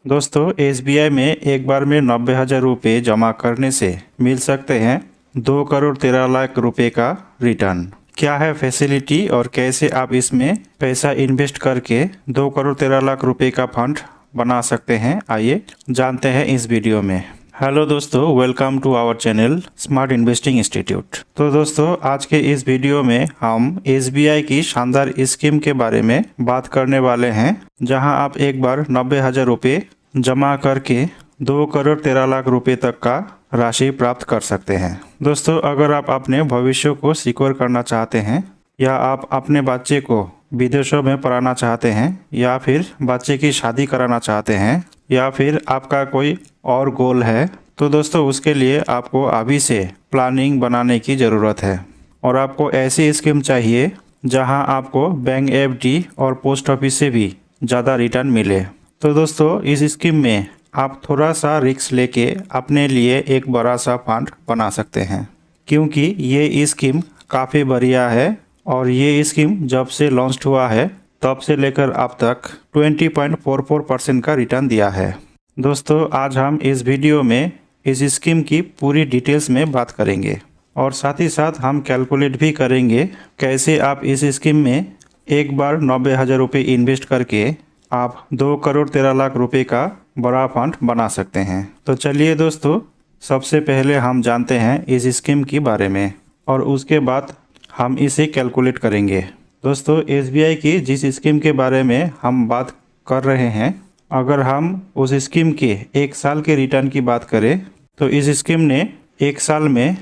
दोस्तों एसबीआई में एक बार में 90,000 रुपये जमा करने से मिल सकते हैं 2,13,00,000 रुपये का रिटर्न। क्या है फैसिलिटी और कैसे आप इसमें पैसा इन्वेस्ट करके 2,13,00,000 रुपये का फंड बना सकते हैं, आइए जानते हैं इस वीडियो में। हेलो दोस्तों, welcome to our channel smart investing institute. तो दोस्तों आज के इस वीडियो में हम एसबीआई की शानदार स्कीम के बारे में बात करने वाले हैं, जहां आप एक बार 90,000 रुपये जमा करके 2,13,00,000 रुपये तक का राशि प्राप्त कर सकते हैं। दोस्तों अगर आप अपने भविष्य को सिक्योर करना चाहते हैं या आप अपने बच्चे को विदेशों में पढ़ाना चाहते हैं या फिर बच्चे की शादी कराना चाहते हैं या फिर आपका कोई और गोल है, तो दोस्तों उसके लिए आपको अभी से प्लानिंग बनाने की ज़रूरत है और आपको ऐसी स्कीम चाहिए जहां आपको बैंक एफडी और पोस्ट ऑफिस से भी ज़्यादा रिटर्न मिले। तो दोस्तों इस स्कीम में आप थोड़ा सा रिस्क लेके अपने लिए एक बड़ा सा फंड बना सकते हैं, क्योंकि ये स्कीम काफ़ी बढ़िया है और ये स्कीम जब से लॉन्च हुआ है तब से लेकर अब तक 20.44% का रिटर्न दिया है। दोस्तों आज हम इस वीडियो में इस स्कीम की पूरी डिटेल्स में बात करेंगे और साथ ही साथ हम कैलकुलेट भी करेंगे कैसे आप इस स्कीम में एक बार 90,000 रुपये इन्वेस्ट करके आप 2,13,00,000 रुपये का बड़ा फंड बना सकते हैं। तो चलिए दोस्तों सबसे पहले हम जानते हैं इस स्कीम के बारे में और उसके बाद हम इसे कैलकुलेट करेंगे। दोस्तों एसबीआई की जिस स्कीम के बारे में हम बात कर रहे हैं, अगर हम उस स्कीम के एक साल के रिटर्न की बात करें तो इस स्कीम ने एक साल में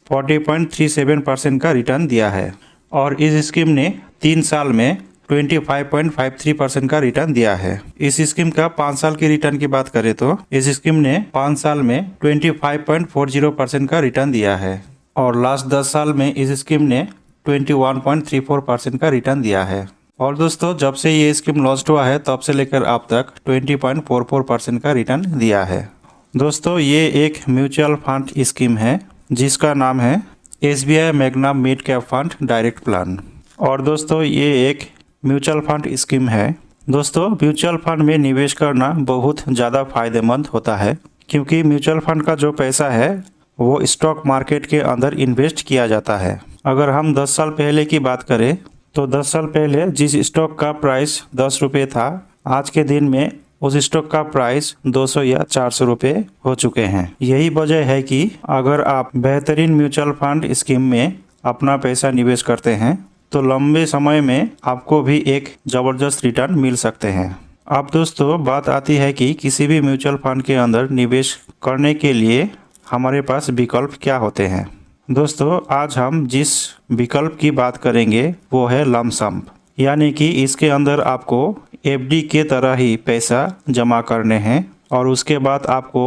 40.37% का रिटर्न दिया है और इस स्कीम ने 3 साल में 25.53% का रिटर्न दिया है। इस स्कीम का 5 साल के रिटर्न की बात करें तो इस स्कीम ने 5 साल में 25.40% का रिटर्न दिया है और लास्ट 10 साल में इस स्कीम ने 21.34% का रिटर्न दिया है। और दोस्तों जब से ये स्कीम लॉन्च हुआ है तब से लेकर अब तक 20.44% का रिटर्न दिया है। दोस्तों ये एक म्यूचुअल फंड स्कीम है जिसका नाम है SBI Magna mid cap fund direct plan. और दोस्तों ये एक म्यूचुअल फंड स्कीम है। दोस्तों म्यूचुअल फंड में निवेश करना बहुत ज़्यादा फायदेमंद होता है, क्योंकि म्यूचुअल फंड का जो पैसा है वो स्टॉक मार्केट के अंदर इन्वेस्ट किया जाता है। अगर हम 10 साल पहले की बात करें तो 10 साल पहले जिस स्टॉक का प्राइस 10 रुपये था, आज के दिन में उस स्टॉक का प्राइस 200 या 400 रुपये हो चुके हैं। यही वजह है कि अगर आप बेहतरीन म्यूचुअल फंड स्कीम में अपना पैसा निवेश करते हैं तो लंबे समय में आपको भी एक ज़बरदस्त रिटर्न मिल सकते हैं। अब दोस्तों बात आती है कि किसी भी म्यूचुअल फंड के अंदर निवेश करने के लिए हमारे पास विकल्प क्या होते हैं। दोस्तों आज हम जिस विकल्प की बात करेंगे वो है लंप सम, यानी कि इसके अंदर आपको एफडी के तरह ही पैसा जमा करने हैं और उसके बाद आपको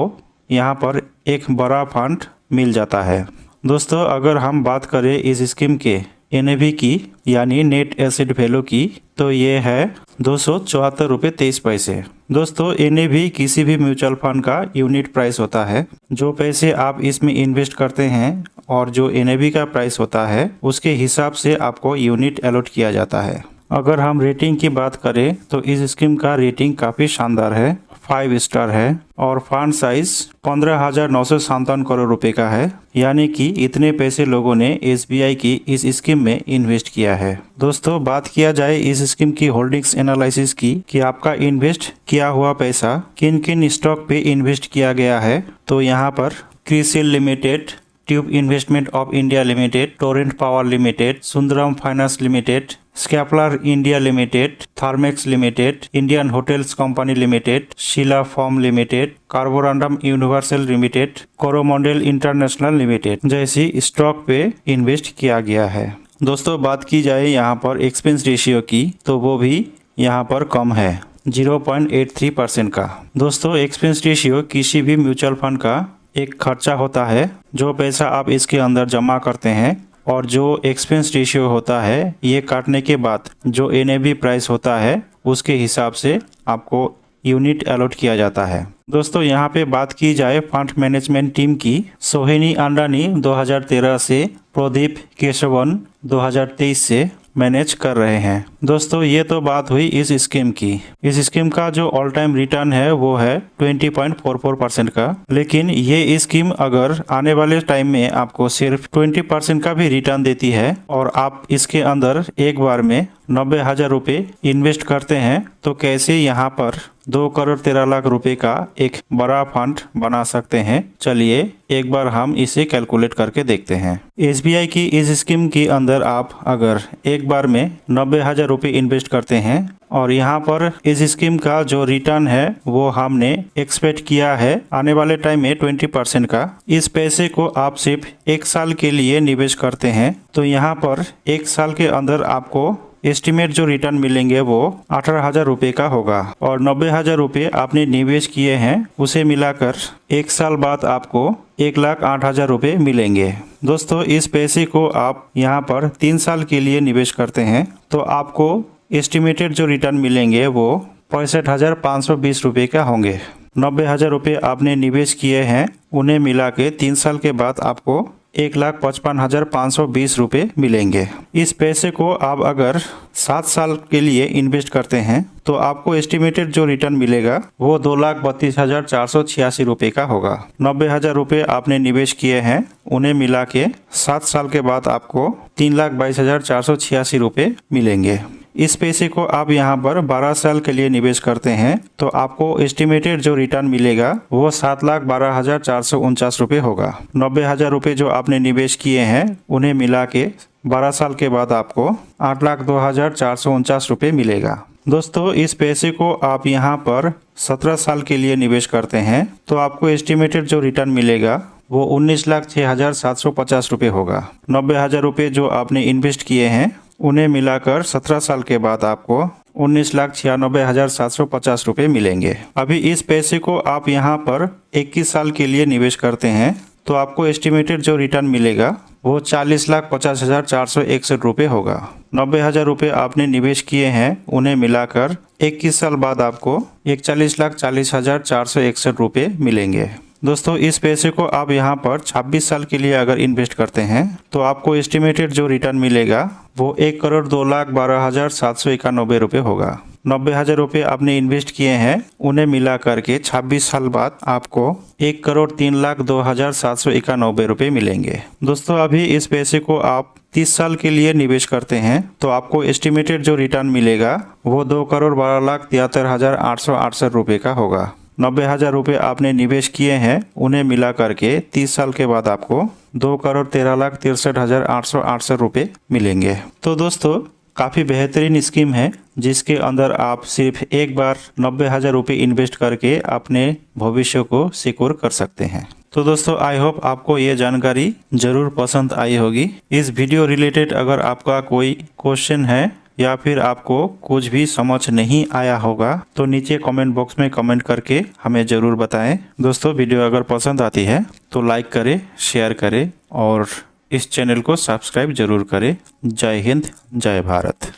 यहाँ पर एक बड़ा फंड मिल जाता है। दोस्तों अगर हम बात करें इस स्कीम के एनएवी की यानी नेट एसेट वैल्यू की, तो ये है 274 रुपये 23 पैसे। दोस्तों एनएवी किसी भी म्यूचुअल फंड का यूनिट प्राइस होता है। जो पैसे आप इसमें इन्वेस्ट करते हैं और जो एनएवी का प्राइस होता है उसके हिसाब से आपको यूनिट अलॉट किया जाता है। अगर हम रेटिंग की बात करें तो इस स्कीम का रेटिंग काफ़ी शानदार है, 5 स्टार है और फंड साइज 15,957 करोड़ रुपए का है, यानी कि इतने पैसे लोगों ने एसबीआई की इस स्कीम में इन्वेस्ट किया है। दोस्तों बात किया जाए इस स्कीम की होल्डिंग्स एनालिसिस की कि आपका इन्वेस्ट किया हुआ पैसा किन किन स्टॉक पे इन्वेस्ट किया गया है, तो यहाँ पर CRISIL limited, tube investment of India limited, torrent power limited, Sundaram finance limited, Schaeffler India limited, Thermax limited, Indian hotels company limited, Sheela foam limited, Carborundum universal limited, Coromandel international limited जैसी स्टॉक पे invest किया गया है। दोस्तों बात की जाए यहाँ पर एक्सपेंस रेशियो की, तो वो भी यहाँ पर कम है, 0.83% का। दोस्तों एक्सपेंस रेशियो किसी भी म्यूचुअल फंड का एक खर्चा होता है। जो पैसा आप इसके अंदर जमा करते हैं और जो एक्सपेंस रेशियो होता है ये काटने के बाद जो एनएवी प्राइस होता है उसके हिसाब से आपको यूनिट अलॉट किया जाता है। दोस्तों यहाँ पे बात की जाए फंड मैनेजमेंट टीम की, सोहिनी अंडानी 2013 से, प्रदीप केशवन 2023 से मैनेज कर रहे हैं। दोस्तों ये तो बात हुई इस स्कीम की। इस स्कीम का जो ऑल टाइम रिटर्न है वो है 20.44% का। लेकिन ये स्कीम अगर आने वाले टाइम में आपको सिर्फ 20% का भी रिटर्न देती है और आप इसके अंदर एक बार में 90,000 रुपये इन्वेस्ट करते हैं तो कैसे यहाँ पर 2,13,00,000 रुपए का एक बड़ा फंड बना सकते हैं, चलिए एक बार हम इसे कैलकुलेट करके देखते हैं। SBI की इस स्कीम के अंदर आप अगर एक बार में 90,000 रुपये इन्वेस्ट करते हैं और यहाँ पर इस स्कीम का जो रिटर्न है वो हमने एक्सपेक्ट किया है आने वाले टाइम में 20% का। इस पैसे को आप सिर्फ एक साल के लिए निवेश करते हैं तो यहाँ पर एक साल के अंदर आपको एस्टिमेट जो रिटर्न मिलेंगे वो 18,000 रुपये का होगा और 90,000 रुपये आपने निवेश किए हैं उसे मिलाकर एक साल बाद आपको 1,08,000 रुपये मिलेंगे। दोस्तों इस पैसे को आप यहाँ पर 3 साल के लिए निवेश करते हैं तो आपको एस्टिमेटेड जो रिटर्न मिलेंगे वो 65,520 रुपये का होंगे। 90,000 रुपये आपने निवेश किए हैं उन्हें मिला के 3 साल के बाद आपको 1,55,520 रुपये मिलेंगे। इस पैसे को आप अगर 7 साल के लिए इन्वेस्ट करते हैं तो आपको एस्टिमेटेड जो रिटर्न मिलेगा वो 2,32,486 रुपये का होगा। 90,000 रुपये आपने निवेश किए हैं उन्हें मिला के 7 साल के बाद आपको 3,22,486 रुपये मिलेंगे। इस पैसे को आप यहाँ पर 12 साल के लिए निवेश करते हैं तो आपको एस्टिमेटेड जो रिटर्न मिलेगा वो 7,12,449 रुपये होगा। 90,000 रुपये जो आपने निवेश किए हैं उन्हें मिला के 12 साल के बाद आपको 8,02,449 रुपये मिलेगा। दोस्तों इस पैसे को आप यहाँ पर 17 साल के लिए निवेश करते हैं तो आपको एस्टिमेटेड जो रिटर्न मिलेगा वो 19,06,750 रुपये होगा। 90,000 रुपये जो आपने इन्वेस्ट किए हैं उन्हें मिलाकर 17 साल के बाद आपको 19,96,750 रुपये मिलेंगे। अभी इस पैसे को आप यहाँ पर 21 साल के लिए निवेश करते हैं तो आपको एस्टिमेटेड जो रिटर्न मिलेगा वो 40,50,461 रुपये होगा। 90,000 रुपये आपने निवेश किए हैं उन्हें मिलाकर 21 साल बाद आपको 41,40,461 रुपये मिलेंगे। दोस्तों इस पैसे को आप यहाँ पर 26 साल के लिए अगर इन्वेस्ट करते हैं तो आपको एस्टिमेटेड जो रिटर्न मिलेगा वो 1,02,12,791 रुपये होगा। 90,000 रुपये आपने इन्वेस्ट किए हैं उन्हें मिला करके 26 साल बाद आपको 1,03,02,791 रुपये मिलेंगे। दोस्तों अभी इस पैसे को आप 30 साल के लिए निवेश करते हैं तो आपको एस्टिमेटेड जो रिटर्न मिलेगा वो 2,12,73,868 रुपये का होगा। 90,000 रुपये आपने निवेश किए हैं उन्हें मिला करके 30 साल के बाद आपको 2,13,63,868 रुपये मिलेंगे। तो दोस्तों काफ़ी बेहतरीन स्कीम है जिसके अंदर आप सिर्फ एक बार 90,000 रुपये इन्वेस्ट करके अपने भविष्य को सिक्योर कर सकते हैं। तो दोस्तों आई होप आपको ये जानकारी ज़रूर पसंद आई होगी। इस वीडियो रिलेटेड अगर आपका कोई क्वेश्चन है या फिर आपको कुछ भी समझ नहीं आया होगा तो नीचे कमेंट बॉक्स में कमेंट करके हमें ज़रूर बताएं। दोस्तों वीडियो अगर पसंद आती है तो लाइक करें, शेयर करें और इस चैनल को सब्सक्राइब जरूर करें। जय हिंद, जय भारत।